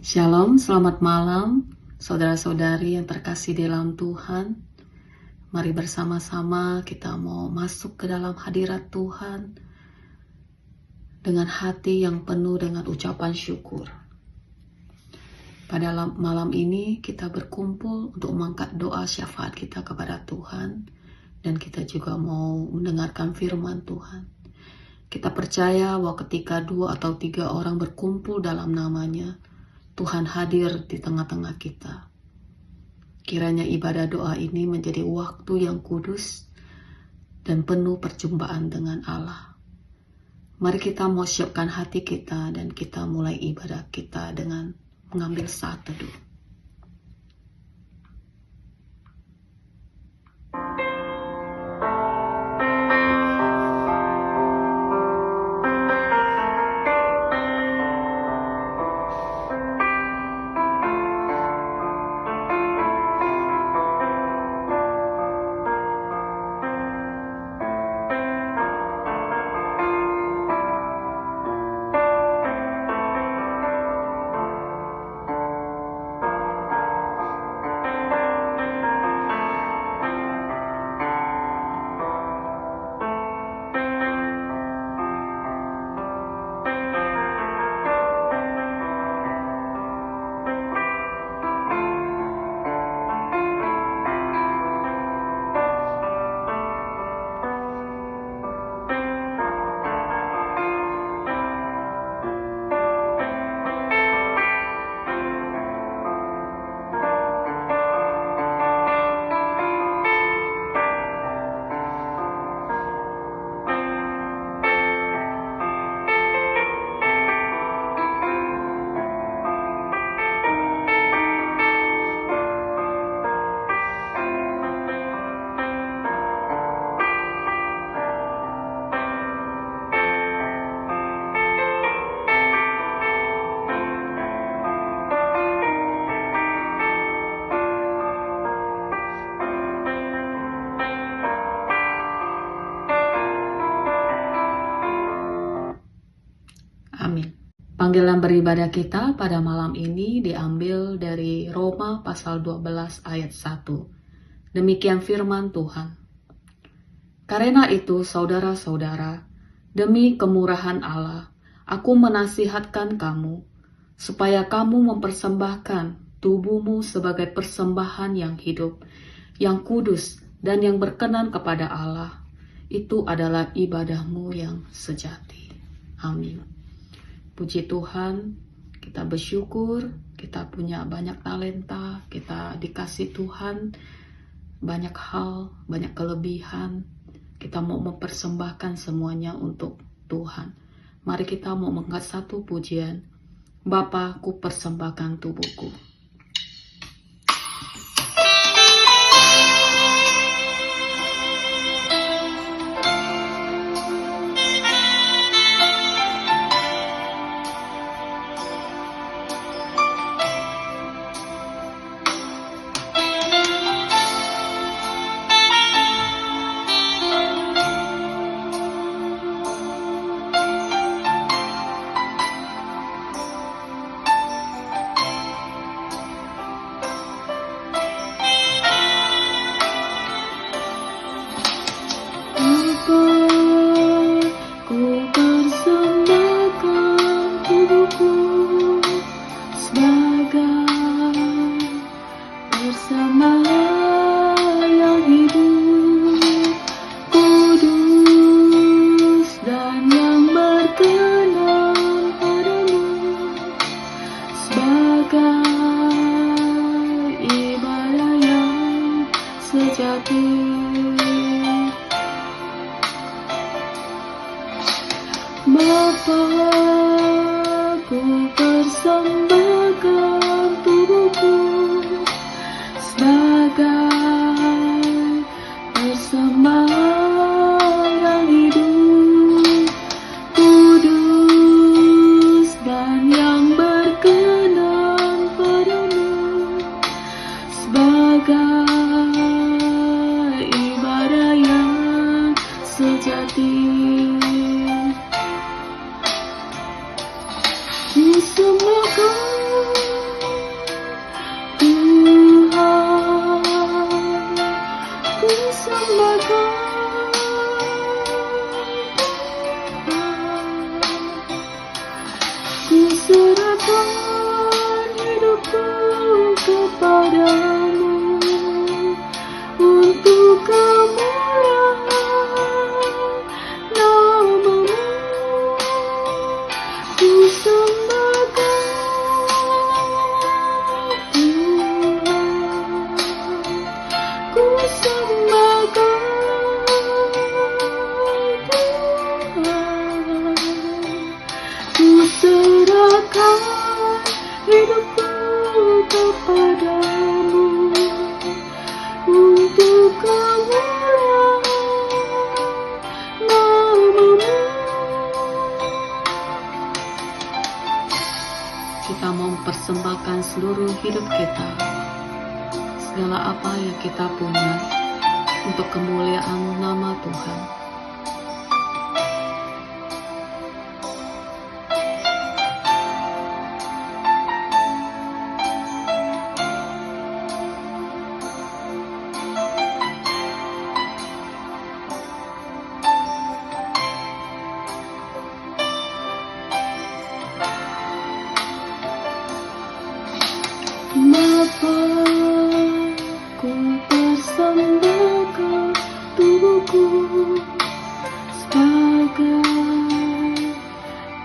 Shalom, selamat malam, saudara-saudari yang terkasih di dalam Tuhan. Mari bersama-sama kita mau masuk ke dalam hadirat Tuhan dengan hati yang penuh dengan ucapan syukur. Pada malam ini kita berkumpul untuk mengangkat doa syafaat kita kepada Tuhan, dan kita juga mau mendengarkan firman Tuhan. Kita percaya bahwa ketika 2 atau 3 orang berkumpul dalam namanya, Tuhan hadir di tengah-tengah kita. Kiranya ibadah doa ini menjadi waktu yang kudus dan penuh perjumpaan dengan Allah. Mari kita mau siapkan hati kita dan kita mulai ibadah kita dengan mengambil saat teduh. Amin. Panggilan beribadah kita pada malam ini diambil dari Roma pasal 12 ayat 1. Demikian firman Tuhan. Karena itu saudara-saudara, demi kemurahan Allah, aku menasihatkan kamu, supaya kamu mempersembahkan tubuhmu sebagai persembahan yang hidup, yang kudus dan yang berkenan kepada Allah. Itu adalah ibadahmu yang sejati. Amin. Puji Tuhan, kita bersyukur, kita punya banyak talenta, kita dikasih Tuhan banyak hal, banyak kelebihan. Kita mau mempersembahkan semuanya untuk Tuhan. Mari kita mau mengangkat satu pujian. Bapa, ku persembahkan tubuhku. mempersembahkan seluruh hidup kita, segala apa yang kita punya, untuk kemuliaan nama Tuhan. Bapa, ku persembahkan tubuhku sebagai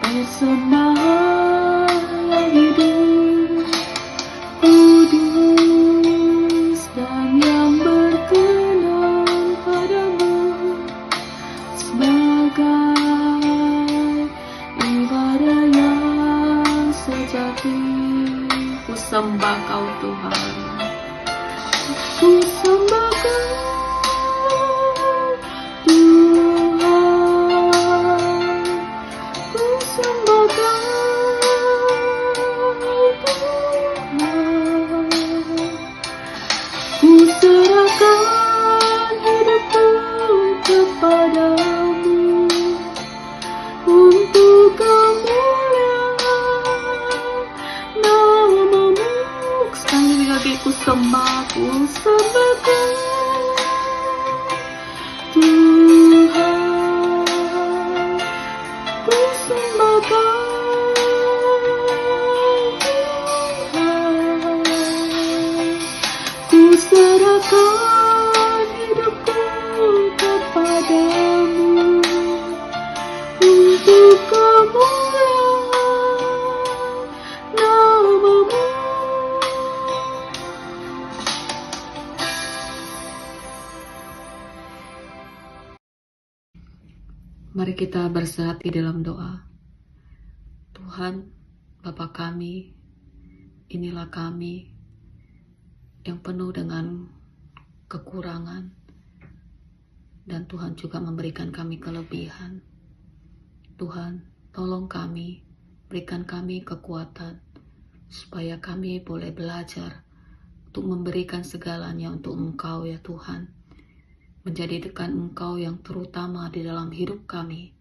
persembahan yang hidup, kudus dan yang berkenan padamu, sebagai ibadah yang sejati. Ku sembah Kau Tuhan, ku sembah Kau Tuhan, ku sembah Kau Tuhan, ku serahkan hidupku kepadamu untuk kemuliaan namamu. Sekali lagi ku sembah Kau Tuhan, ku sembah Kau Tuhan, ku serahkan hidupku kepadamu untuk kemuliaan namamu. Mari kita berserah di dalam doa. Tuhan, Bapa kami, inilah kami yang penuh dengan kekurangan, dan Tuhan juga memberikan kami kelebihan. Tuhan, tolong kami, berikan kami kekuatan, supaya kami boleh belajar untuk memberikan segalanya untuk Engkau ya Tuhan. Menjadikan Engkau yang terutama di dalam hidup kami,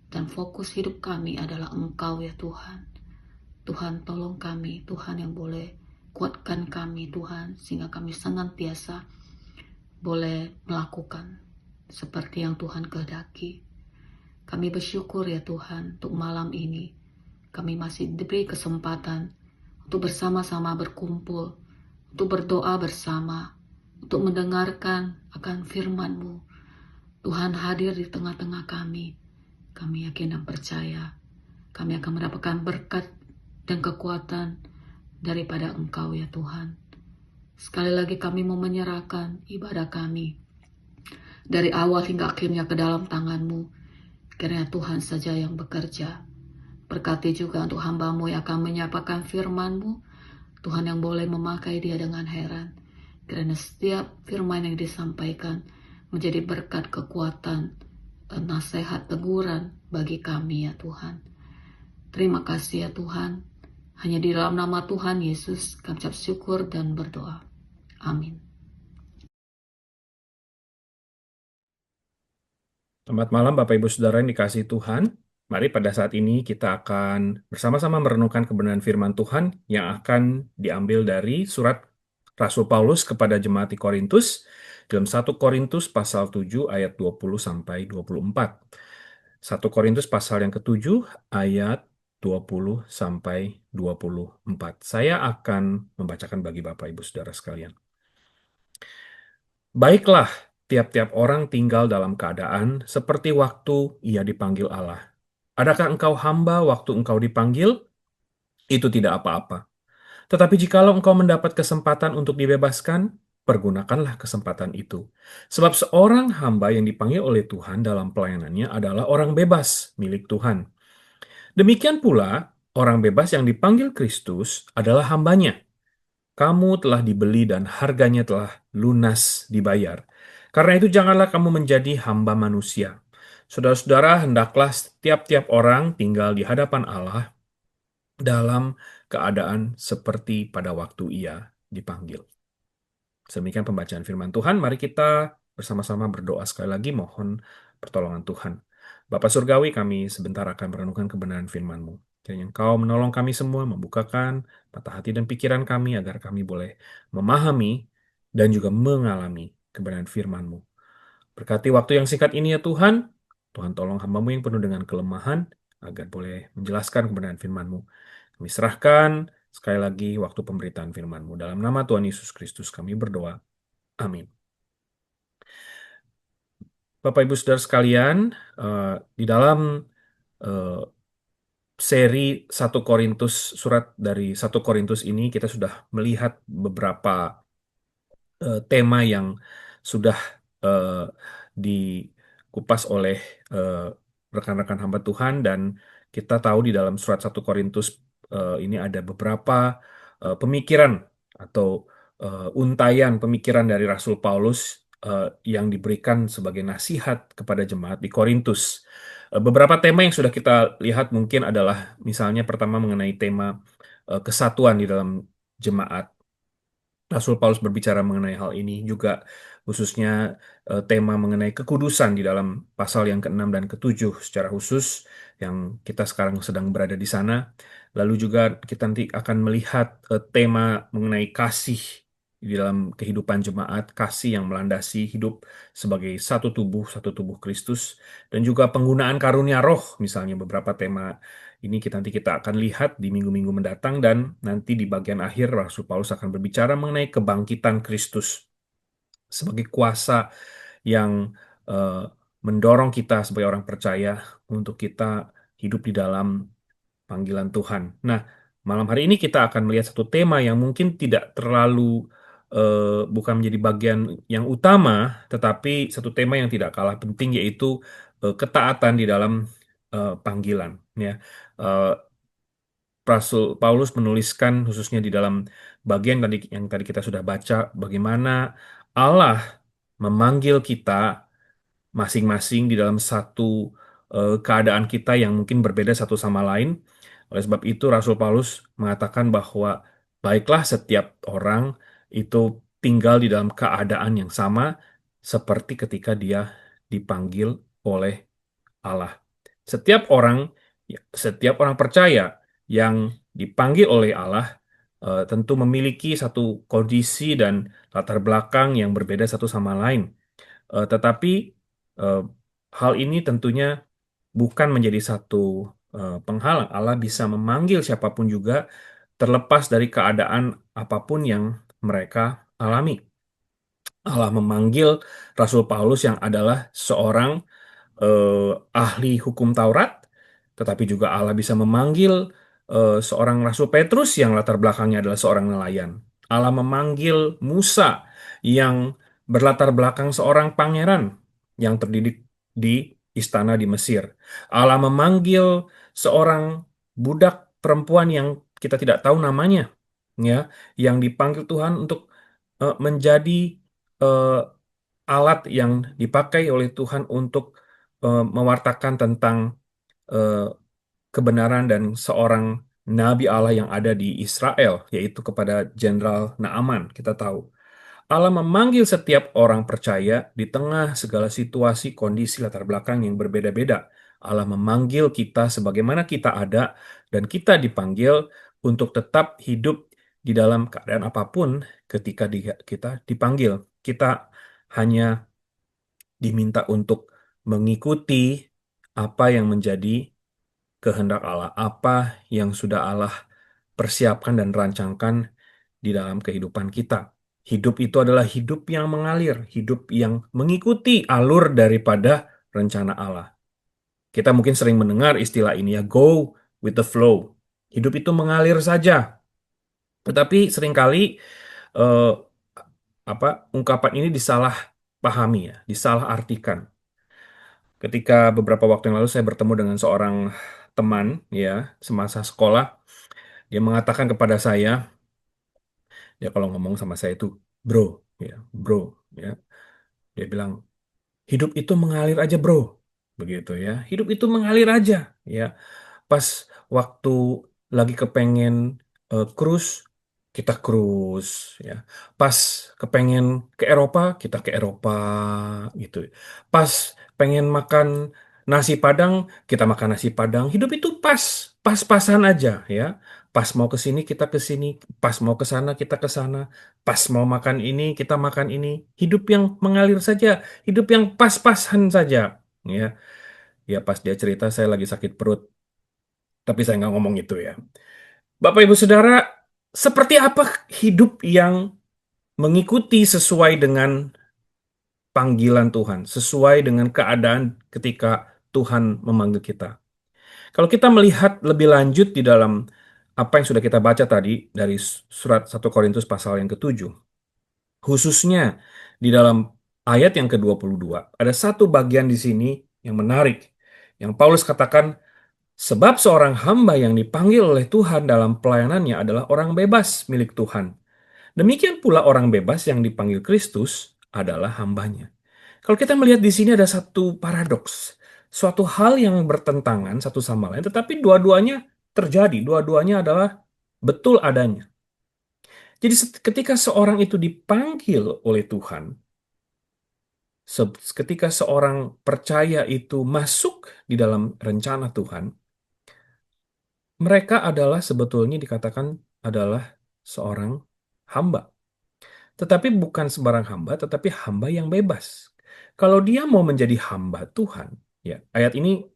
dan fokus hidup kami adalah Engkau ya Tuhan. Tuhan, tolong kami, Tuhan, yang boleh kuatkan kami Tuhan, sehingga kami senantiasa boleh melakukan seperti yang Tuhan kehendaki. Kami bersyukur ya Tuhan, untuk malam ini kami masih diberi kesempatan untuk bersama-sama berkumpul, untuk berdoa bersama, untuk mendengarkan akan firman-Mu. Tuhan hadir di tengah-tengah kami. Kami yakin dan percaya kami akan mendapatkan berkat dan kekuatan daripada Engkau ya Tuhan. Sekali lagi kami mau menyerahkan ibadah kami dari awal hingga akhirnya ke dalam tangan-Mu. Kiranya Tuhan saja yang bekerja. Berkati juga untuk hamba-Mu yang akan menyampaikan firman-Mu. Tuhan yang boleh memakai dia dengan heran. Kiranya setiap firman yang disampaikan menjadi berkat, kekuatan, nasihat, teguran bagi kami ya Tuhan. Terima kasih ya Tuhan. Hanya di dalam nama Tuhan Yesus kami ucap syukur dan berdoa. Amin. Selamat malam Bapak Ibu Saudara yang dikasihi Tuhan. Mari pada saat ini kita akan bersama-sama merenungkan kebenaran firman Tuhan yang akan diambil dari surat Rasul Paulus kepada jemaat di Korintus dalam 1 Korintus pasal 7 ayat 20 sampai 24. 1 Korintus pasal yang ke-7 ayat 20 sampai 24. Saya akan membacakan bagi Bapak Ibu Saudara sekalian. Baiklah, tiap-tiap orang tinggal dalam keadaan seperti waktu ia dipanggil Allah. Adakah engkau hamba waktu engkau dipanggil? Itu tidak apa-apa. Tetapi jikalau engkau mendapat kesempatan untuk dibebaskan, pergunakanlah kesempatan itu. Sebab seorang hamba yang dipanggil oleh Tuhan dalam pelayanannya adalah orang bebas milik Tuhan. Demikian pula, orang bebas yang dipanggil Kristus adalah hambanya. Kamu telah dibeli dan harganya telah lunas dibayar. Karena itu janganlah kamu menjadi hamba manusia. Saudara-saudara, hendaklah tiap-tiap orang tinggal di hadapan Allah dalam keadaan seperti pada waktu ia dipanggil. Demikian pembacaan firman Tuhan. Mari kita bersama-sama berdoa sekali lagi mohon pertolongan Tuhan. Bapa Surgawi, kami sebentar akan merenungkan kebenaran firman-Mu. Kiranya Engkau menolong kami semua, membukakan mata hati dan pikiran kami agar kami boleh memahami dan juga mengalami kebenaran firman-Mu. Berkati waktu yang singkat ini ya Tuhan. Tuhan tolong hamba-Mu yang penuh dengan kelemahan agar boleh menjelaskan kebenaran firman-Mu. Kami serahkan sekali lagi waktu pemberitaan firman-Mu. Dalam nama Tuhan Yesus Kristus kami berdoa. Amin. Bapak Ibu Saudara sekalian, di dalam eh, seri surat dari 1 Korintus ini kita sudah melihat beberapa tema yang sudah eh, dikupas oleh eh, rekan-rekan hamba Tuhan dan kita tahu di dalam surat 1 Korintus ini ada beberapa pemikiran atau untayan pemikiran dari Rasul Paulus yang diberikan sebagai nasihat kepada jemaat di Korintus. Beberapa tema yang sudah kita lihat mungkin adalah misalnya pertama mengenai tema kesatuan di dalam jemaat. Rasul Paulus berbicara mengenai hal ini juga khususnya tema mengenai kekudusan di dalam pasal yang ke-6 dan ke-7 secara khusus yang kita sekarang sedang berada di sana. Lalu juga kita nanti akan melihat tema mengenai kasih di dalam kehidupan jemaat, kasih yang melandasi hidup sebagai satu tubuh Kristus dan juga penggunaan karunia roh misalnya beberapa tema ini nanti kita akan lihat di minggu-minggu mendatang dan nanti di bagian akhir Rasul Paulus akan berbicara mengenai kebangkitan Kristus sebagai kuasa yang eh, mendorong kita sebagai orang percaya untuk kita hidup di dalam panggilan Tuhan. Nah, malam hari ini kita akan melihat satu tema yang mungkin tidak terlalu bukan menjadi bagian yang utama, tetapi satu tema yang tidak kalah penting yaitu ketaatan di dalam panggilan. Ya, Eh, Rasul Paulus menuliskan khususnya di dalam bagian tadi yang tadi kita sudah baca bagaimana Allah memanggil kita masing-masing di dalam satu keadaan kita yang mungkin berbeda satu sama lain. Oleh sebab itu Rasul Paulus mengatakan bahwa baiklah setiap orang itu tinggal di dalam keadaan yang sama seperti ketika dia dipanggil oleh Allah. Setiap orang, setiap orang percaya yang dipanggil oleh Allah tentu memiliki satu kondisi dan latar belakang yang berbeda satu sama lain. Tetapi eh, hal ini tentunya bukan menjadi satu penghalang. Allah bisa memanggil siapapun juga terlepas dari keadaan apapun yang mereka alami. Allah memanggil Rasul Paulus yang adalah seorang ahli hukum Taurat, tetapi juga Allah bisa memanggil seorang Rasul Petrus yang latar belakangnya adalah seorang nelayan. Allah memanggil Musa yang berlatar belakang seorang pangeran yang terdidik di istana di Mesir. Allah memanggil seorang budak perempuan yang kita tidak tahu namanya, ya, yang dipanggil Tuhan untuk menjadi eh, alat yang dipakai oleh Tuhan untuk mewartakan tentang eh, kebenaran dan seorang nabi Allah yang ada di Israel, yaitu kepada Jenderal Naaman. Kita tahu Allah memanggil setiap orang percaya di tengah segala situasi, kondisi, latar belakang yang berbeda-beda. Allah memanggil kita sebagaimana kita ada, dan kita dipanggil untuk tetap hidup di dalam keadaan apapun ketika kita dipanggil. Kita hanya diminta untuk mengikuti apa yang menjadi kehendak Allah, apa yang sudah Allah persiapkan dan rancangkan di dalam kehidupan kita. Hidup itu adalah hidup yang mengalir, hidup yang mengikuti alur daripada rencana Allah. Kita mungkin sering mendengar istilah ini ya, go with the flow. Hidup itu mengalir saja. Tetapi seringkali eh, ungkapan ini disalahpahami ya, disalahartikan. Ketika beberapa waktu yang lalu saya bertemu dengan seorang teman ya semasa sekolah, dia mengatakan kepada saya, dia kalau ngomong sama saya itu bro, ya bro, ya dia bilang hidup itu mengalir aja bro, begitu ya, hidup itu mengalir aja, ya. Pas waktu lagi kepengen cruise, kita cruise ya. Pas kepengen ke Eropa, kita ke Eropa gitu. Pas pengen makan nasi Padang, kita makan nasi Padang. Hidup itu pas-pasan aja ya. Pas mau ke sini kita ke sini, pas mau ke sana kita ke sana, pas mau makan ini kita makan ini. Hidup yang mengalir saja, hidup yang pas-pasan saja ya. Ya pas dia cerita saya lagi sakit perut, tapi saya nggak ngomong itu ya. Bapak Ibu Saudara, seperti apa hidup yang mengikuti sesuai dengan panggilan Tuhan, sesuai dengan keadaan ketika Tuhan memanggil kita? Kalau kita melihat lebih lanjut di dalam apa yang sudah kita baca tadi dari surat 1 Korintus pasal yang ke-7, khususnya di dalam ayat yang ke-22, ada satu bagian di sini yang menarik, yang Paulus katakan, sebab seorang hamba yang dipanggil oleh Tuhan dalam pelayanannya adalah orang bebas milik Tuhan. Demikian pula orang bebas yang dipanggil Kristus adalah hambanya. Kalau kita melihat di sini ada satu paradoks, suatu hal yang bertentangan satu sama lain, tetapi dua-duanya terjadi, dua-duanya adalah betul adanya. Jadi ketika seorang itu dipanggil oleh Tuhan, ketika seorang percaya itu masuk di dalam rencana Tuhan, mereka adalah sebetulnya dikatakan adalah seorang hamba. Tetapi bukan sembarang hamba, tetapi hamba yang bebas. Kalau dia mau menjadi hamba Tuhan, ya, ayat ini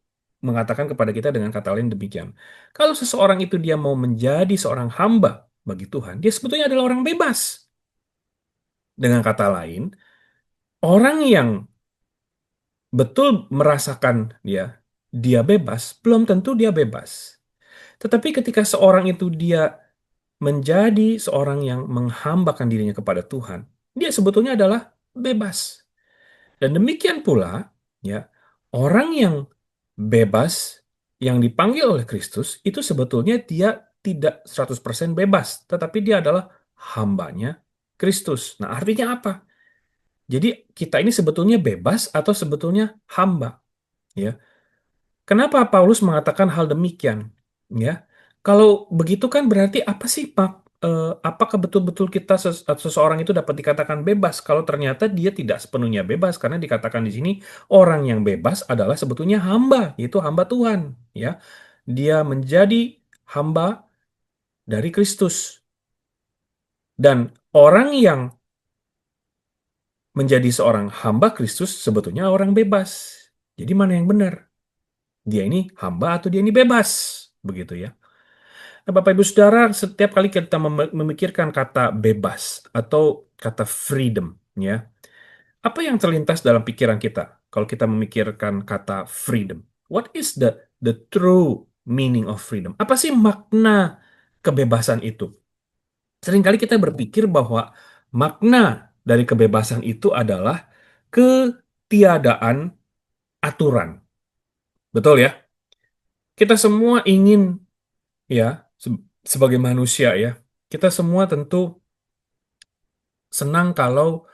mengatakan kepada kita dengan kata lain demikian. Kalau seseorang itu dia mau menjadi seorang hamba bagi Tuhan, dia sebetulnya adalah orang bebas. Dengan kata lain, orang yang betul merasakan dia bebas, belum tentu dia bebas. Tetapi ketika seorang itu dia menjadi seorang yang menghambakan dirinya kepada Tuhan, dia sebetulnya adalah bebas. Dan demikian pula, ya, orang yang bebas yang dipanggil oleh Kristus itu sebetulnya dia tidak 100% bebas, tetapi dia adalah hambanya Kristus. Nah, artinya apa? Jadi kita ini sebetulnya bebas atau sebetulnya hamba, ya. Kenapa Paulus mengatakan hal demikian? Ya, kalau begitu kan berarti apa sih Pak? Apakah betul-betul kita seseorang itu dapat dikatakan bebas kalau ternyata dia tidak sepenuhnya bebas karena dikatakan di sini orang yang bebas adalah sebetulnya hamba, yaitu hamba Tuhan, ya. Dia menjadi hamba dari Kristus dan orang yang menjadi seorang hamba Kristus sebetulnya orang bebas. Jadi mana yang benar? Dia ini hamba atau dia ini bebas? Begitu ya. Nah, Bapak Ibu Saudara, setiap kali kita memikirkan kata bebas atau kata freedom, ya, apa yang terlintas dalam pikiran kita kalau kita memikirkan kata freedom? What is the true meaning of freedom? Apa sih makna kebebasan itu? Seringkali kita berpikir bahwa makna dari kebebasan itu adalah ketiadaan aturan. Betul ya? Kita semua ingin ya sebagai manusia ya, kita semua tentu senang kalau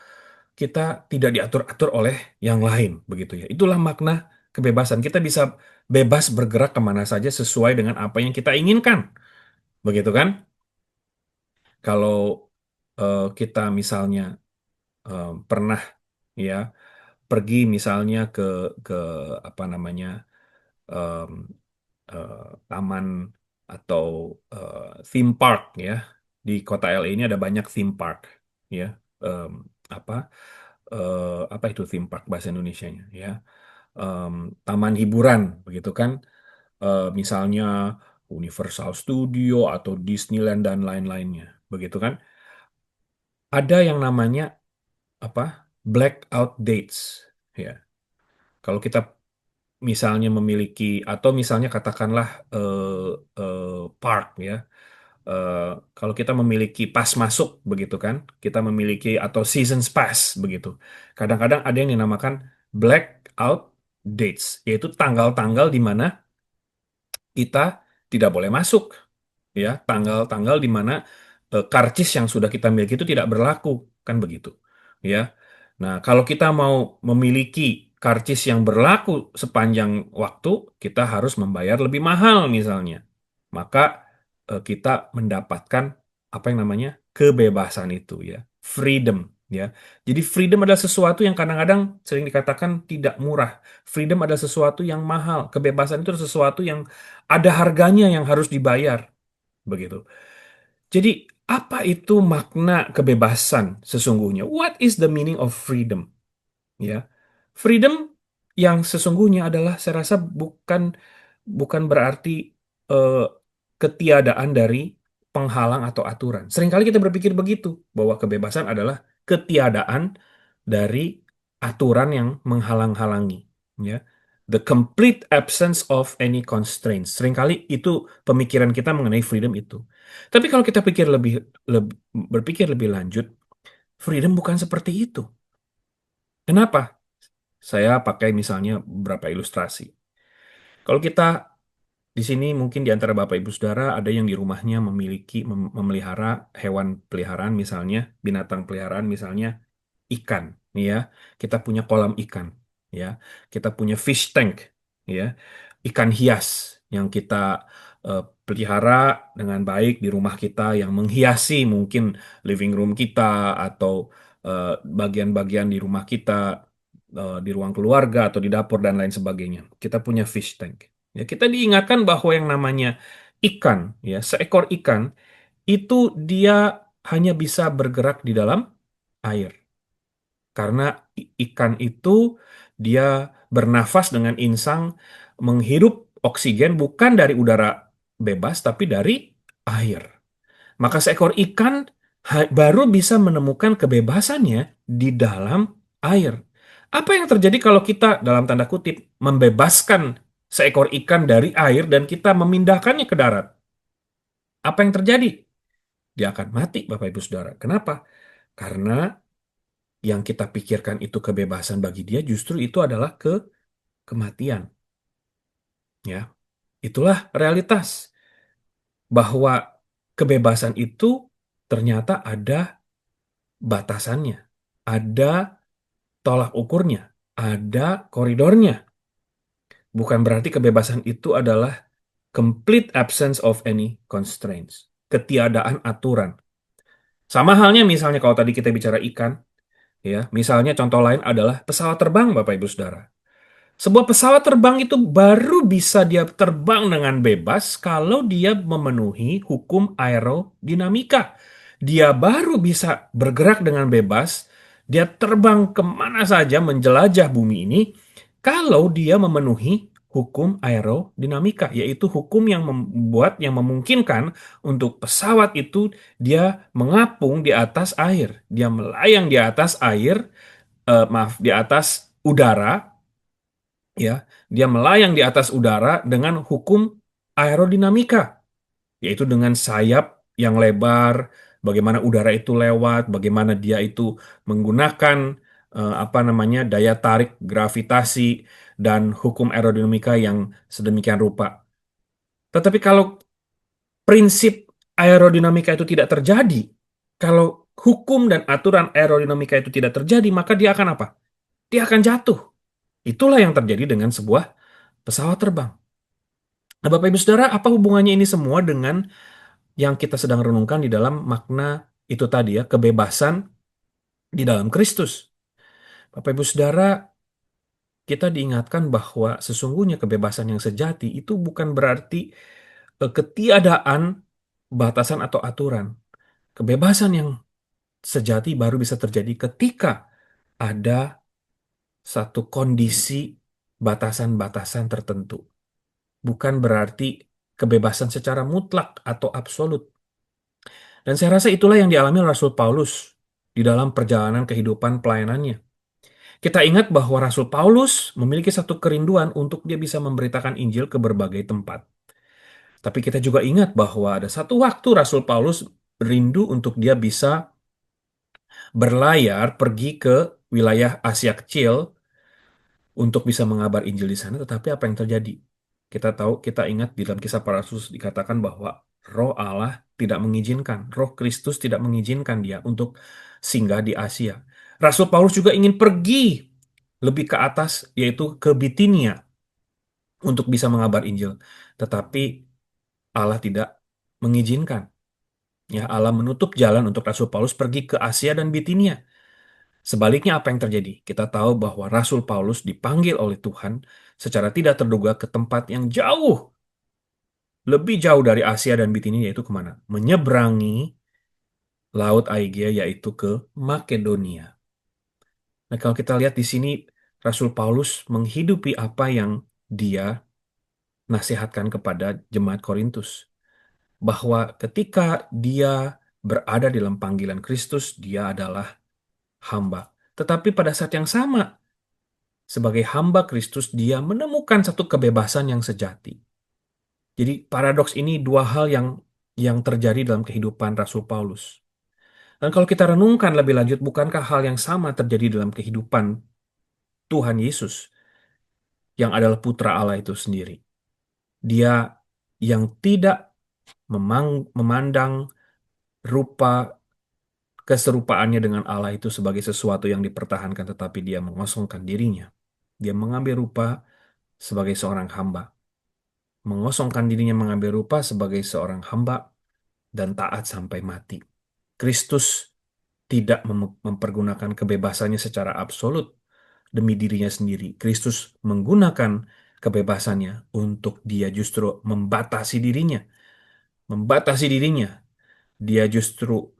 kita tidak diatur-atur oleh yang lain, begitu ya. Itulah makna kebebasan. Kita bisa bebas bergerak kemana saja sesuai dengan apa yang kita inginkan, begitu kan? Kalau kita misalnya pernah ya pergi misalnya ke apa namanya em, eh, taman atau theme park ya, di kota LA ini ada banyak theme park ya. Em, apa apa itu theme park bahasa Indonesianya ya. Em, taman hiburan begitu kan. Misalnya Universal Studio atau Disneyland dan lain-lainnya begitu kan. Ada yang namanya apa, blackout dates ya. Kalau kita misalnya memiliki atau misalnya katakanlah eh, park ya. Eh, Kalau kita memiliki pas masuk begitu kan, kita memiliki atau seasons pass begitu. Kadang-kadang ada yang dinamakan blackout dates, yaitu tanggal-tanggal di mana kita tidak boleh masuk, ya, tanggal-tanggal di mana karcis yang sudah kita miliki itu tidak berlaku, kan begitu, ya. Nah, kalau kita mau memiliki karcis yang berlaku sepanjang waktu, kita harus membayar lebih mahal misalnya. Maka kita mendapatkan apa yang namanya kebebasan itu ya, freedom ya. Jadi freedom adalah sesuatu yang kadang-kadang sering dikatakan tidak murah. Freedom adalah sesuatu yang mahal. Kebebasan itu adalah sesuatu yang ada harganya yang harus dibayar begitu. Jadi apa itu makna kebebasan sesungguhnya? What is the meaning of freedom? Ya, freedom yang sesungguhnya adalah saya rasa bukan bukan berarti eh, ketiadaan dari penghalang atau aturan. Seringkali kita berpikir begitu, bahwa kebebasan adalah ketiadaan dari aturan yang menghalang-halangi, ya. The complete absence of any constraints. Seringkali itu pemikiran kita mengenai freedom itu. Tapi kalau kita berpikir lebih lanjut, freedom bukan seperti itu. Kenapa? Saya pakai misalnya beberapa ilustrasi. Kalau kita di sini mungkin di antara Bapak Ibu Saudara ada yang di rumahnya memelihara hewan peliharaan misalnya, binatang peliharaan misalnya ikan, ya. Kita punya kolam ikan, ya. Kita punya fish tank, ya. Ikan hias yang kita pelihara dengan baik di rumah kita yang menghiasi mungkin living room kita atau bagian-bagian di rumah kita, di ruang keluarga atau di dapur dan lain sebagainya. Kita punya fish tank. Ya, kita diingatkan bahwa yang namanya ikan, ya, seekor ikan itu dia hanya bisa bergerak di dalam air. Karena ikan itu dia bernafas dengan insang, menghirup oksigen bukan dari udara bebas, tapi dari air. Maka seekor ikan baru bisa menemukan kebebasannya di dalam air. Apa yang terjadi kalau kita, dalam tanda kutip, membebaskan seekor ikan dari air dan kita memindahkannya ke darat? Apa yang terjadi? Dia akan mati, Bapak Ibu Saudara. Kenapa? Karena yang kita pikirkan itu kebebasan bagi dia, justru itu adalah kematian. Ya, itulah realitas bahwa kebebasan itu ternyata ada batasannya, ada tolak ukurnya, ada koridornya. Bukan berarti kebebasan itu adalah complete absence of any constraints, ketiadaan aturan. Sama halnya misalnya kalau tadi kita bicara ikan, ya, misalnya contoh lain adalah pesawat terbang, Bapak Ibu Saudara. Sebuah pesawat terbang itu baru bisa dia terbang dengan bebas kalau dia memenuhi hukum aerodinamika. Dia baru bisa bergerak dengan bebas, dia terbang kemana saja menjelajah bumi ini kalau dia memenuhi hukum aerodinamika, yaitu hukum yang yang memungkinkan untuk pesawat itu dia mengapung di atas air, dia melayang di atas air, maaf, di atas udara, ya, dia melayang di atas udara dengan hukum aerodinamika, yaitu dengan sayap yang lebar, bagaimana udara itu lewat, bagaimana dia itu menggunakan apa namanya daya tarik gravitasi dan hukum aerodinamika yang sedemikian rupa. Tetapi kalau prinsip aerodinamika itu tidak terjadi, kalau hukum dan aturan aerodinamika itu tidak terjadi, maka dia akan apa? Dia akan jatuh. Itulah yang terjadi dengan sebuah pesawat terbang. Nah, Bapak Ibu Saudara, apa hubungannya ini semua dengan yang kita sedang renungkan di dalam makna itu tadi ya, kebebasan di dalam Kristus? Bapak Ibu Saudara, kita diingatkan bahwa sesungguhnya kebebasan yang sejati itu bukan berarti ketiadaan batasan atau aturan. Kebebasan yang sejati baru bisa terjadi ketika ada satu kondisi batasan-batasan tertentu. Bukan berarti kebebasan secara mutlak atau absolut. Dan saya rasa itulah yang dialami Rasul Paulus di dalam perjalanan kehidupan pelayanannya. Kita ingat bahwa Rasul Paulus memiliki satu kerinduan untuk dia bisa memberitakan Injil ke berbagai tempat. Tapi kita juga ingat bahwa ada satu waktu Rasul Paulus rindu untuk dia bisa berlayar pergi ke wilayah Asia Kecil untuk bisa mengabar Injil di sana, tetapi apa yang terjadi? Kita tahu, kita ingat di dalam Kisah Para Rasul dikatakan bahwa Roh Allah tidak mengizinkan, Roh Kristus tidak mengizinkan dia untuk singgah di Asia. Rasul Paulus juga ingin pergi lebih ke atas, yaitu ke Bitinia untuk bisa mengabar Injil. Tetapi Allah tidak mengizinkan. Ya, Allah menutup jalan untuk Rasul Paulus pergi ke Asia dan Bitinia. Sebaliknya apa yang terjadi? Kita tahu bahwa Rasul Paulus dipanggil oleh Tuhan secara tidak terduga ke tempat yang jauh, lebih jauh dari Asia dan Bitinia, yaitu kemana? Menyeberangi Laut Aegea, yaitu ke Makedonia. Nah, kalau kita lihat di sini, Rasul Paulus menghidupi apa yang dia nasihatkan kepada jemaat Korintus. Bahwa ketika dia berada dalam panggilan Kristus, dia adalah hamba. Tetapi pada saat yang sama, sebagai hamba Kristus, dia menemukan satu kebebasan yang sejati. Jadi paradoks ini dua hal yang terjadi dalam kehidupan Rasul Paulus. Dan kalau kita renungkan lebih lanjut, bukankah hal yang sama terjadi dalam kehidupan Tuhan Yesus yang adalah putra Allah itu sendiri? Dia yang tidak memandang rupa keserupaannya dengan Allah itu sebagai sesuatu yang dipertahankan, tetapi dia mengosongkan dirinya. Dia mengambil rupa sebagai seorang hamba. Mengosongkan dirinya mengambil rupa sebagai seorang hamba dan taat sampai mati. Kristus tidak mempergunakan kebebasannya secara absolut demi dirinya sendiri. Kristus menggunakan kebebasannya untuk dia justru membatasi dirinya. Membatasi dirinya. Dia justru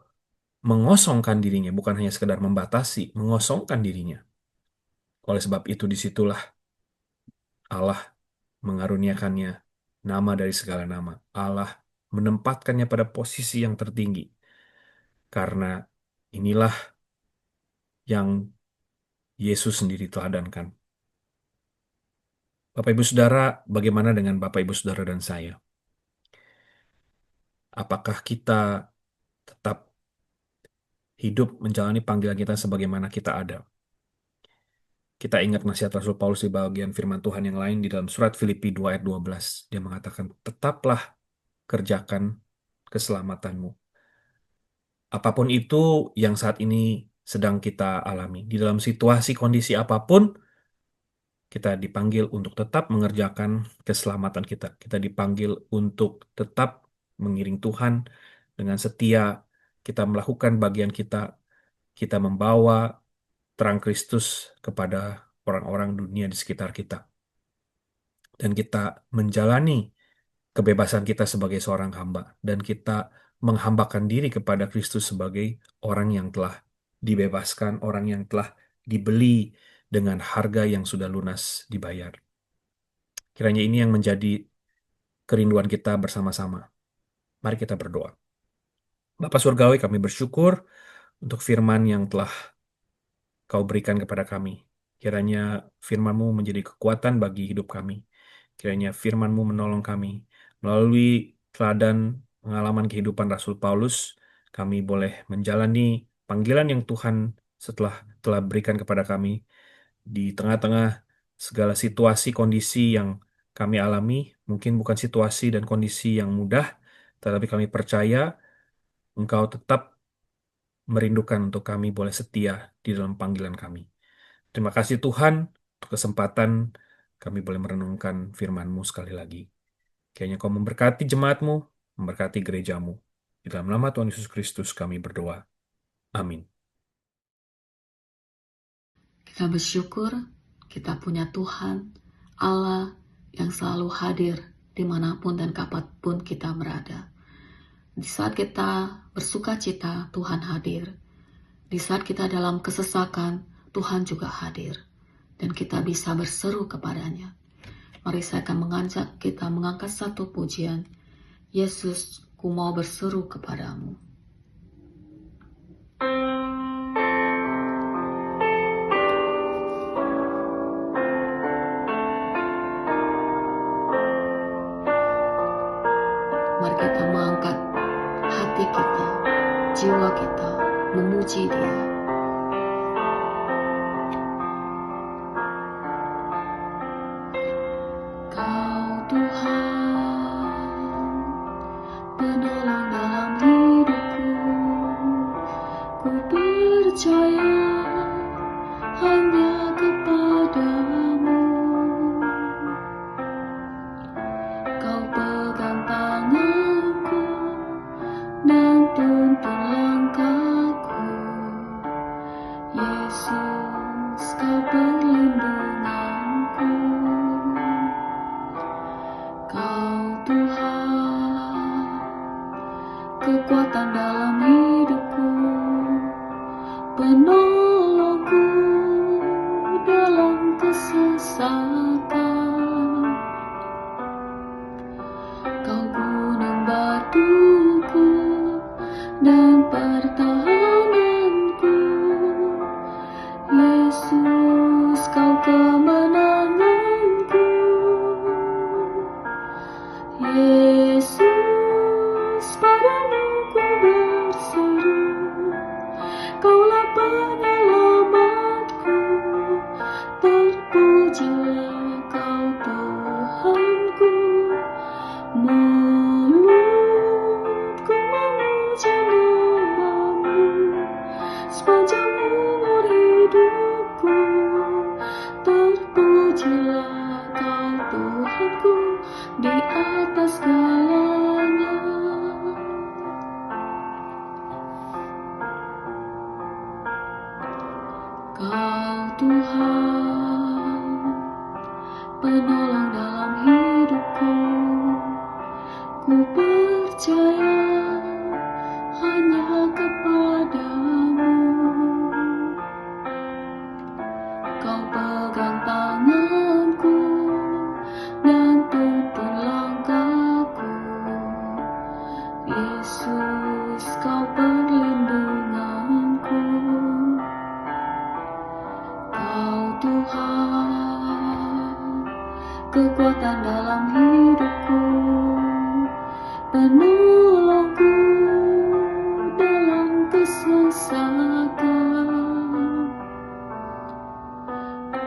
mengosongkan dirinya, bukan hanya sekedar membatasi, mengosongkan dirinya. Oleh sebab itu disitulah Allah mengaruniakannya nama dari segala nama. Allah menempatkannya pada posisi yang tertinggi. Karena inilah yang Yesus sendiri teladankan. Bapak Ibu Saudara, bagaimana dengan Bapak Ibu Saudara dan saya? Apakah kita tetap hidup menjalani panggilan kita sebagaimana kita ada? Kita ingat nasihat Rasul Paulus di bagian firman Tuhan yang lain di dalam surat Filipi 2 ayat 12. Dia mengatakan, tetaplah kerjakan keselamatanmu. Apapun itu yang saat ini sedang kita alami. Di dalam situasi kondisi apapun, kita dipanggil untuk tetap mengerjakan keselamatan kita. Kita dipanggil untuk tetap mengiring Tuhan dengan setia. Kita melakukan bagian kita. Kita membawa terang Kristus kepada orang-orang dunia di sekitar kita. Dan kita menjalani kebebasan kita sebagai seorang hamba. Dan kita menghambakan diri kepada Kristus sebagai orang yang telah dibebaskan, orang yang telah dibeli dengan harga yang sudah lunas dibayar. Kiranya ini yang menjadi kerinduan kita bersama-sama. Mari kita berdoa. Bapa Surgawi, kami bersyukur untuk firman yang telah Kau berikan kepada kami. Kiranya firman-Mu menjadi kekuatan bagi hidup kami. Kiranya firman-Mu menolong kami. Melalui teladan pengalaman kehidupan Rasul Paulus, kami boleh menjalani panggilan yang Tuhan telah berikan kepada kami di tengah-tengah segala situasi kondisi yang kami alami. Mungkin bukan situasi dan kondisi yang mudah, tetapi kami percaya Engkau tetap merindukan untuk kami boleh setia di dalam panggilan kami. Terima kasih Tuhan untuk kesempatan kami boleh merenungkan firman-Mu sekali lagi. Kiranya Kau memberkati jemaat-Mu, memberkati gereja-Mu. Di dalam nama Tuhan Yesus Kristus kami berdoa. Amin. Kita bersyukur kita punya Tuhan, Allah yang selalu hadir dimanapun dan kapanpun kita berada. Di saat kita bersuka cita, Tuhan hadir. Di saat kita dalam kesesakan, Tuhan juga hadir. Dan kita bisa berseru kepadanya. Mari saya akan mengajak kita mengangkat satu pujian. Yesus, ku mau berseru kepadamu. Mari kita mengangkat hati kita, jiwa kita, memuji Dia. Kau Tuhan, penolong dalam hidupku, ku percaya hanya kepadamu. Kau pegang tanganku Kau Tuhan, kekuatan dalam hidupku, penolongku dalam kesesakan. Kau gunung batuku dan pertahananku, Yesus, kau kemenanganku. Yesus, padamu ku berseru, Kaulah penyelamatku, terpujilah Kau Tuhanku. Mulutku memuji nama-Mu sepanjang umur hidupku, terpujilah Kau Tuhanku di atas segalanya. Kau Tuhan, penolong dalam hidupku, ku percaya hanya kepadamu. Kau pegang tanganku dan tuntun langkahku, Yesus, Kau perlindunganku. Kau Tuhan, kekuatan dalam hidupku, penolongku dalam kesesakan.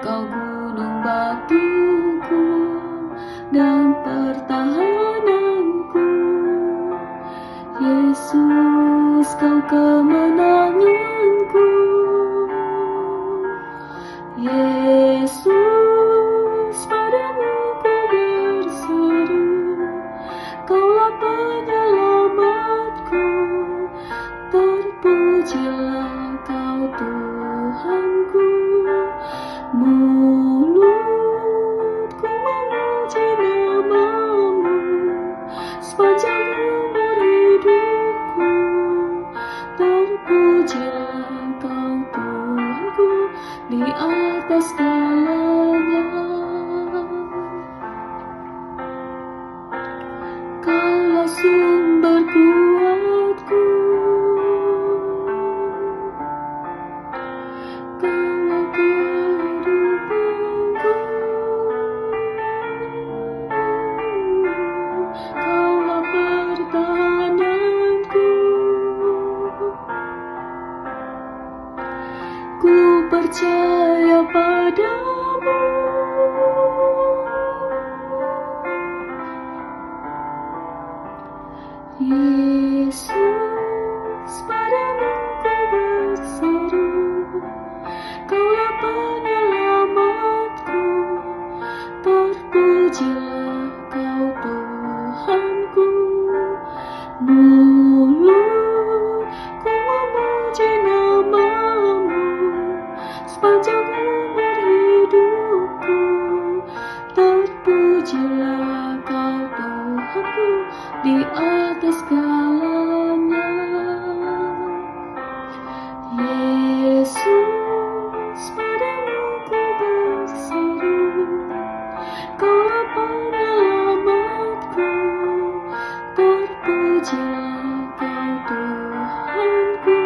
Kau gunung batuku dan pertahananku, Yesus, Kau kemenanganku. Yesus, padamu ku berseru, Kaulah penyelamatku, terpujilah Kau Tuhanku. Mulutku memuji nama-Mu sepanjang umur hidupku, terpujilah Kau Tuhanku di atas segalanya. Kaulah sumber kuatku, Kaulah kehidupanku, Kaulah pertahananku. Ku percaya padamu, Yesus, padamu ku berseru, Kaulah penyelamatku, terpujilah Kau Tuhanku. Mulutku memuji nama-Mu sepanjang umur hidupku, terpujilah Kau Tuhanku di atas segalanya. Yesus, padamu ku berseru, Kaulah penyelamatku, terpujilah Kau Tuhanku.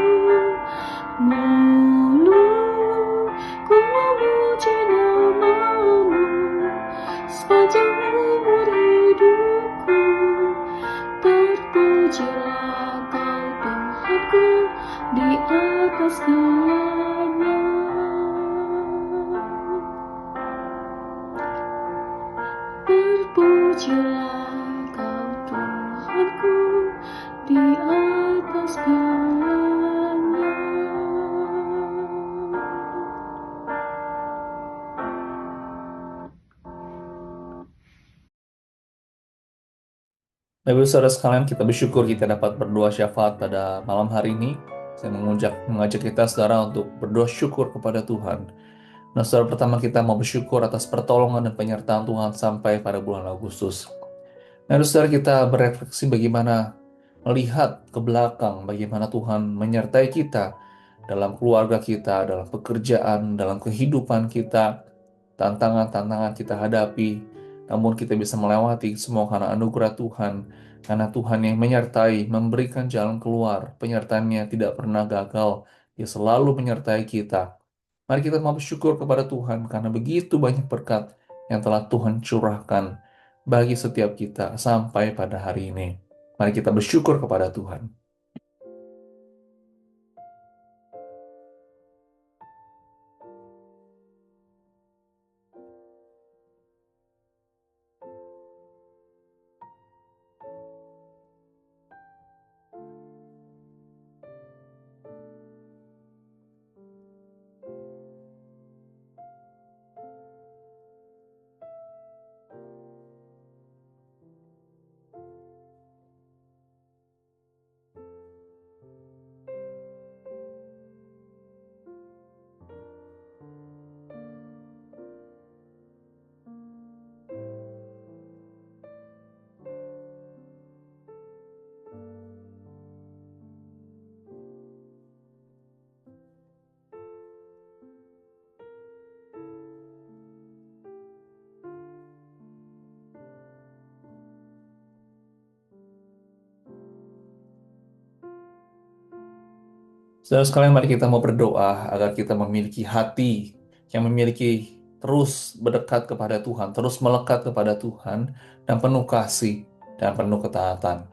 Mulutku memuji nama-Mu sepanjang umur hidupku, terpujilah Kau Tuhanku di atas segalanya. Terpujilah Kau Tuhanku di atas segalanya. Bapak Ibu Saudara sekalian, kita bersyukur kita dapat berdoa syafaat pada malam hari ini. Saya mengajak kita saudara untuk berdoa syukur kepada Tuhan. Nah, saudara, pertama kita mau bersyukur atas pertolongan dan penyertaan Tuhan sampai pada bulan Agustus. Nah, saudara, kita berefleksi bagaimana melihat ke belakang, bagaimana Tuhan menyertai kita dalam keluarga kita, dalam pekerjaan, dalam kehidupan kita, tantangan-tantangan kita hadapi, namun kita bisa melewati semua karena anugerah Tuhan, karena Tuhan yang menyertai, memberikan jalan keluar, penyertaannya tidak pernah gagal, Dia selalu menyertai kita. Mari kita mau bersyukur kepada Tuhan karena begitu banyak berkat yang telah Tuhan curahkan bagi setiap kita sampai pada hari ini. Mari kita bersyukur kepada Tuhan. Saudara sekalian, mari kita mau berdoa agar kita memiliki hati yang memiliki terus berdekat kepada Tuhan, terus melekat kepada Tuhan, dan penuh kasih dan penuh ketaatan.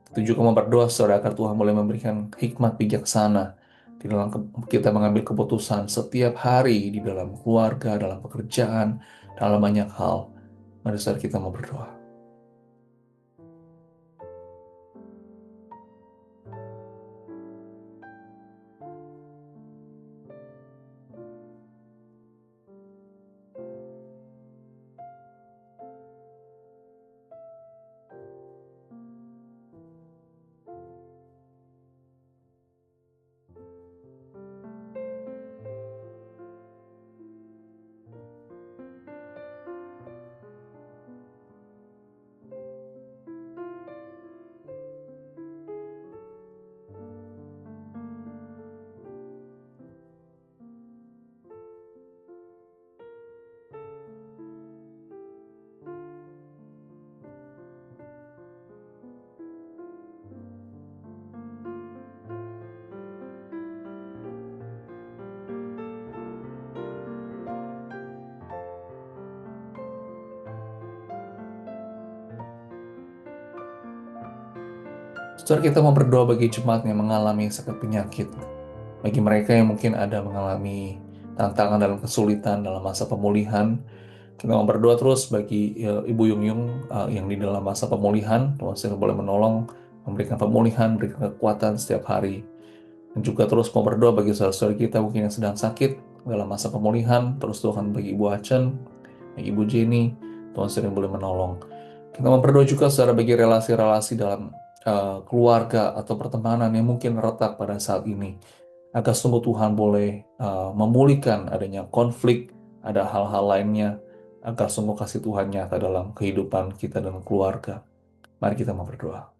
Kita juga mau berdoa saudara agar Tuhan boleh memberikan hikmat bijaksana di dalam kita mengambil keputusan setiap hari di dalam keluarga, dalam pekerjaan, dalam banyak hal. Mari saudara kita mau berdoa. Saudara, kita mau berdoa bagi jemaat yang mengalami sakit penyakit. Bagi mereka yang mungkin ada mengalami tantangan dalam kesulitan dalam masa pemulihan, kita mau berdoa terus bagi Ibu Yung Yung yang di dalam masa pemulihan. Tuhan sehingga boleh menolong, memberikan pemulihan, memberikan kekuatan setiap hari. Dan juga terus mau berdoa bagi saudara-saudara kita mungkin yang sedang sakit dalam masa pemulihan. Terus Tuhan bagi Ibu Acen, bagi Ibu Jenny, Tuhan sering boleh menolong. Kita mau berdoa juga secara bagi relasi-relasi dalam keluarga atau pertemanan yang mungkin retak pada saat ini. Agar sungguh Tuhan boleh memulihkan adanya konflik, ada hal-hal lainnya, agar sungguh kasih Tuhan nyata dalam kehidupan kita dan keluarga. Mari kita mau berdoa.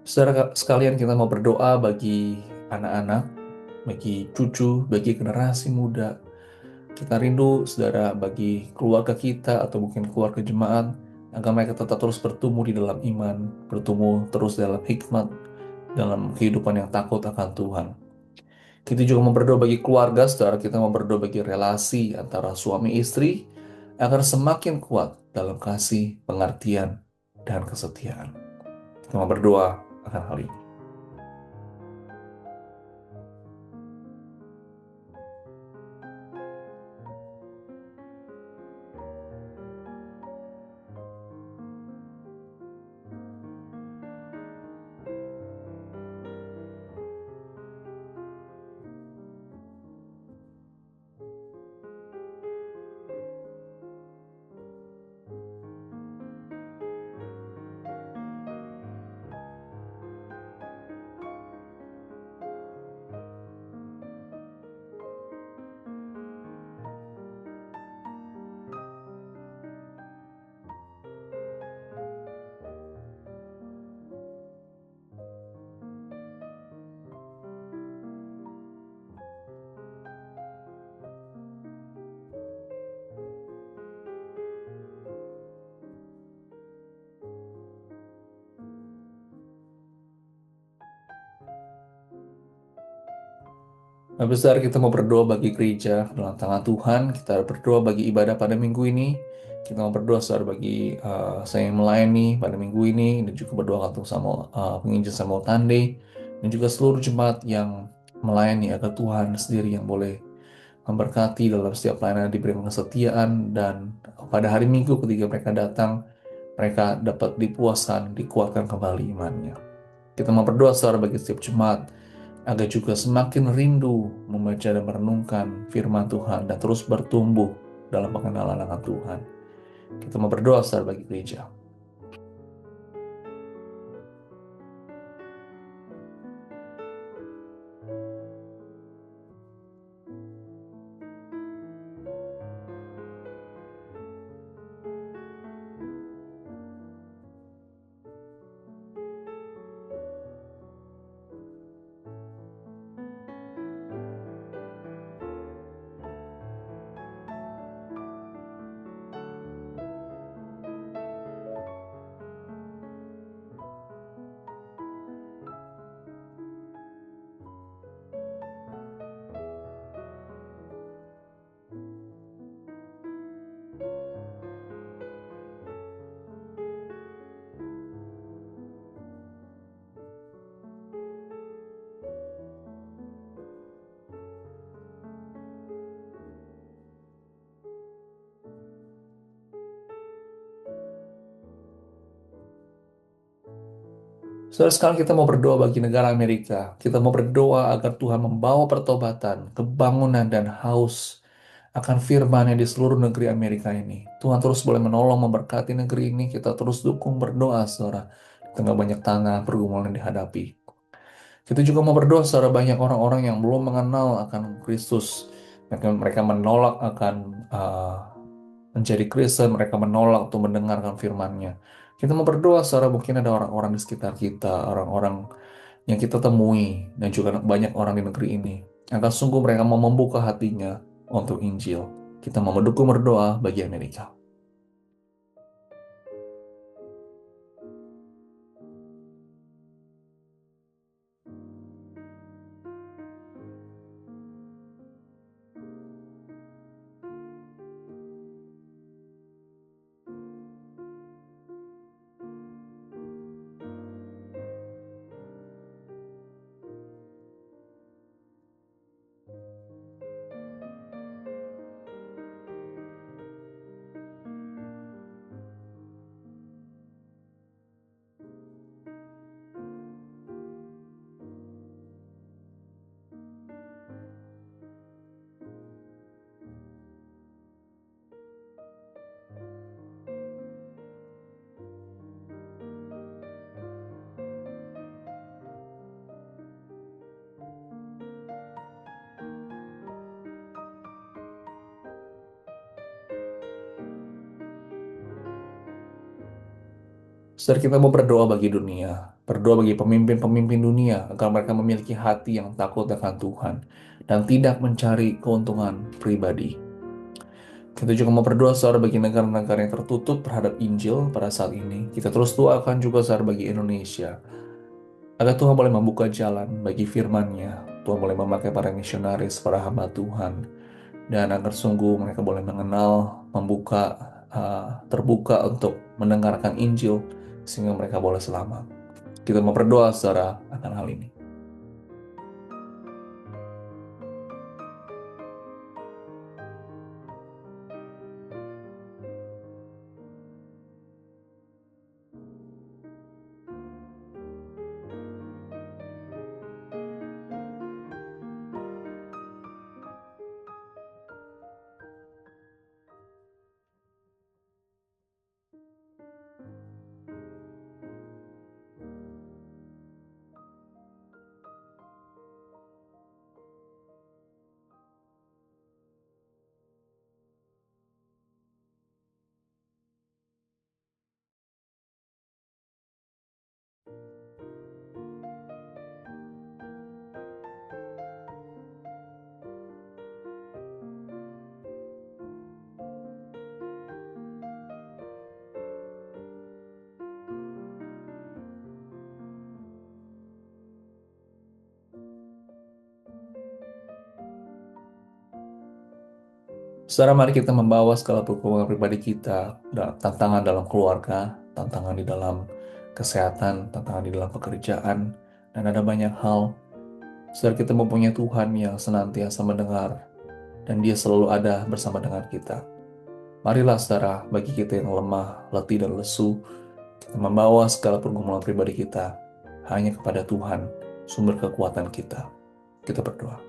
Saudara sekalian, kita mau berdoa bagi anak-anak, bagi cucu, bagi generasi muda. Kita rindu, saudara, bagi keluarga kita atau mungkin keluarga jemaat, agar mereka tetap terus bertumbuh di dalam iman, bertumbuh terus dalam hikmat, dalam kehidupan yang takut akan Tuhan. Kita juga mau berdoa bagi keluarga, saudara, kita mau berdoa bagi relasi antara suami istri, agar semakin kuat dalam kasih, pengertian, dan kesetiaan. Kita mau berdoa akan hal ini. Bapak besar, kita mau berdoa bagi gereja dalam tangan Tuhan. Kita berdoa bagi ibadah pada minggu ini. Kita mau berdoa, saudara, bagi saya yang melayani pada minggu ini, dan juga berdoa untuk sama penginjil Samuel Tande, dan juga seluruh jemaat yang melayani, agar Tuhan sendiri yang boleh memberkati dalam setiap pelayanan, diberi kesetiaan, dan pada hari Minggu ketika mereka datang, mereka dapat dipuaskan, dikuatkan kembali imannya. Kita mau berdoa, saudara, bagi setiap jemaat, agar juga semakin rindu membaca dan merenungkan firman Tuhan dan terus bertumbuh dalam pengenalan akan Tuhan. Kita mau berdoa, saudara, bagi gereja. Saudara, sekarang kita mau berdoa bagi negara Amerika. Kita mau berdoa agar Tuhan membawa pertobatan, kebangunan, dan haus akan firman-Nya di seluruh negeri Amerika ini. Tuhan terus boleh menolong, memberkati negeri ini. Kita terus dukung, berdoa, saudara. Di tengah banyak tantangan pergumulan yang dihadapi. Kita juga mau berdoa, saudara, banyak orang-orang yang belum mengenal akan Kristus. Mereka menolak akan menjadi Kristen, mereka menolak untuk mendengarkan firman-Nya. Kita mau berdoa, saudara, mungkin ada orang-orang di sekitar kita, orang-orang yang kita temui, dan juga banyak orang di negeri ini, agar sungguh mereka mau membuka hatinya untuk Injil. Kita mau mendukung, berdoa bagi Amerika. Saudara, kita mau berdoa bagi dunia, berdoa bagi pemimpin-pemimpin dunia, agar mereka memiliki hati yang takut akan Tuhan, dan tidak mencari keuntungan pribadi. Kita juga mau berdoa saudara bagi negara-negara yang tertutup terhadap Injil pada saat ini. Kita terus doakan juga saudara bagi Indonesia, agar Tuhan boleh membuka jalan bagi firman-Nya. Tuhan boleh memakai para misionaris, para hamba Tuhan, dan agar sungguh mereka boleh mengenal, terbuka untuk mendengarkan Injil, sehingga mereka boleh selamat. Kita mau berdoa saudara akan hal ini. Saudara, mari kita membawa segala pergumulan pribadi kita, tantangan dalam keluarga, tantangan di dalam kesehatan, tantangan di dalam pekerjaan, dan ada banyak hal. Saudara, kita mempunyai Tuhan yang senantiasa mendengar, dan Dia selalu ada bersama dengan kita. Marilah saudara, bagi kita yang lemah, letih, dan lesu, kita membawa segala pergumulan pribadi kita hanya kepada Tuhan, sumber kekuatan kita. Kita berdoa.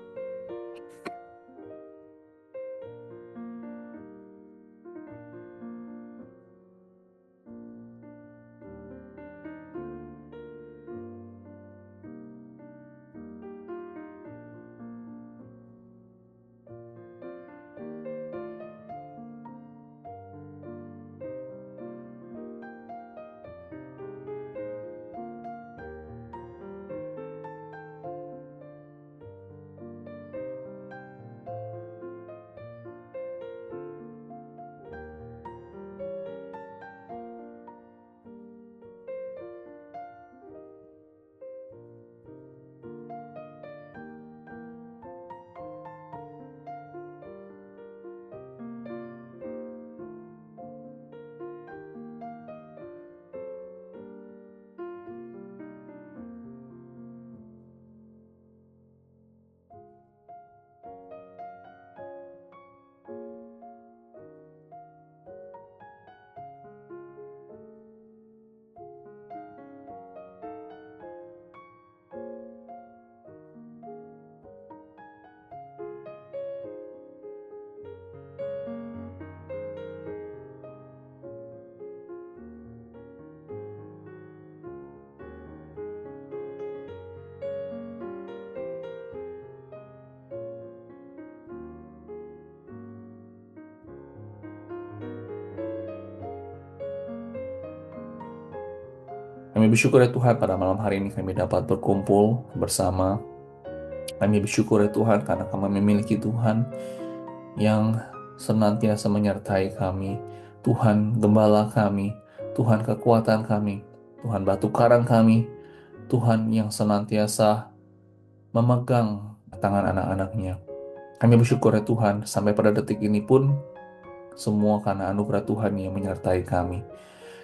Kami bersyukur ya Tuhan, pada malam hari ini kami dapat berkumpul bersama. Kami bersyukur ya Tuhan karena kami memiliki Tuhan yang senantiasa menyertai kami. Tuhan gembala kami, Tuhan kekuatan kami, Tuhan batu karang kami, Tuhan yang senantiasa memegang tangan anak-anaknya. Kami bersyukur ya Tuhan, sampai pada detik ini pun semua karena anugerah Tuhan yang menyertai kami.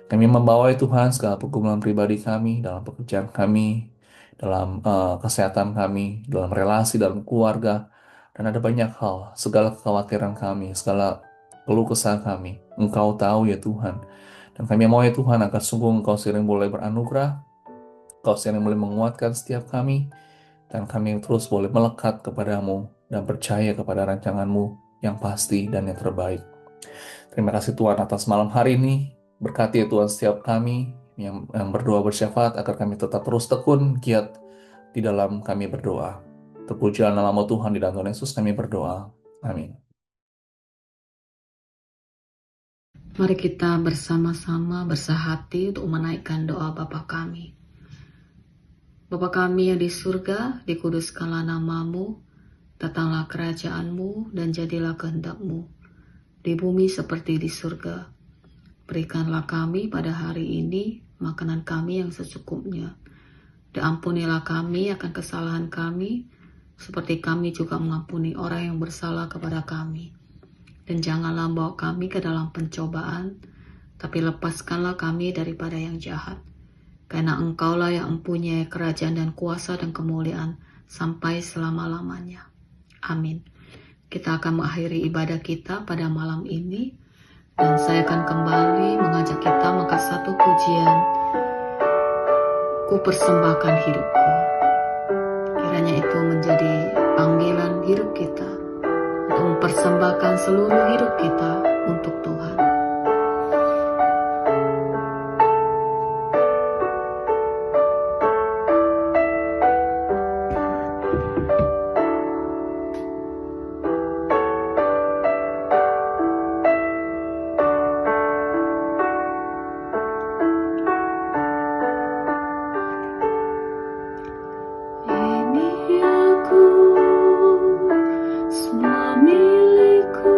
Kami membawa ya Tuhan segala pergumulan pribadi kami, dalam pekerjaan kami, dalam kesehatan kami, dalam relasi, dalam keluarga, dan ada banyak hal, segala kekhawatiran kami, segala keluh kesah kami. Engkau tahu ya Tuhan. Dan kami mau ya Tuhan agar sungguh Engkau sering boleh beranugerah, Engkau sering boleh menguatkan setiap kami, dan kami terus boleh melekat kepadamu dan percaya kepada rancangan-Mu yang pasti dan yang terbaik. Terima kasih Tuhan atas malam hari ini. Berkati ya Tuhan setiap kami yang berdoa bersyafaat agar kami tetap terus tekun, giat di dalam kami berdoa. Terpujilah nama Tuhan, di dalam Tuhan Yesus kami berdoa. Amin. Mari kita bersama-sama bersahati untuk menaikkan doa Bapa kami. Bapa kami yang di surga, dikuduskanlah namamu, datanglah kerajaan-Mu dan jadilah kehendak-Mu di bumi seperti di surga. Berikanlah kami pada hari ini makanan kami yang secukupnya. Dan ampunilah kami akan kesalahan kami, seperti kami juga mengampuni orang yang bersalah kepada kami. Dan janganlah bawa kami ke dalam pencobaan, tapi lepaskanlah kami daripada yang jahat. Karena Engkaulah yang mempunyai kerajaan dan kuasa dan kemuliaan sampai selama-lamanya. Amin. Kita akan mengakhiri ibadah kita pada malam ini, dan saya akan kembali mengajak kita mengangkat satu pujian, Ku persembahkan hidupku. Kiranya itu menjadi panggilan hidup kita untuk mempersembahkan seluruh hidup kita untuk Tuhan. Ini aku, semua milikku,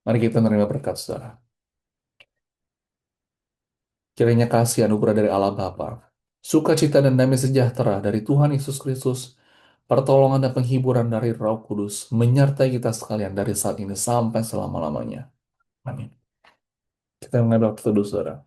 Mari kita menerima berkat, saudara. Kiranya kasih anugerah dari Allah Bapa, sukacita dan damai sejahtera dari Tuhan Yesus Kristus, pertolongan dan penghiburan dari Roh Kudus, menyertai kita sekalian dari saat ini sampai selama-lamanya. Amin. Kita mengambil waktu teduh, saudara.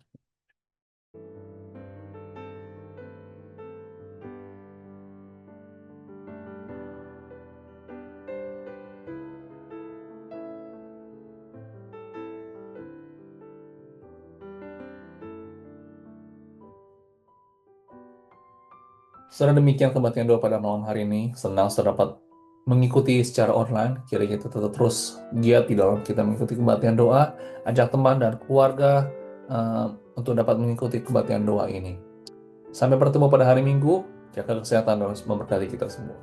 Saudara, demikian kebaktian doa pada malam hari ini. Senang saudara dapat mengikuti secara online. Kiranya kita tetap terus giat di dalam kita mengikuti kebaktian doa. Ajak teman dan keluarga untuk dapat mengikuti kebaktian doa ini. Sampai bertemu pada hari Minggu. Jaga kesehatan dan memberkati kita semua.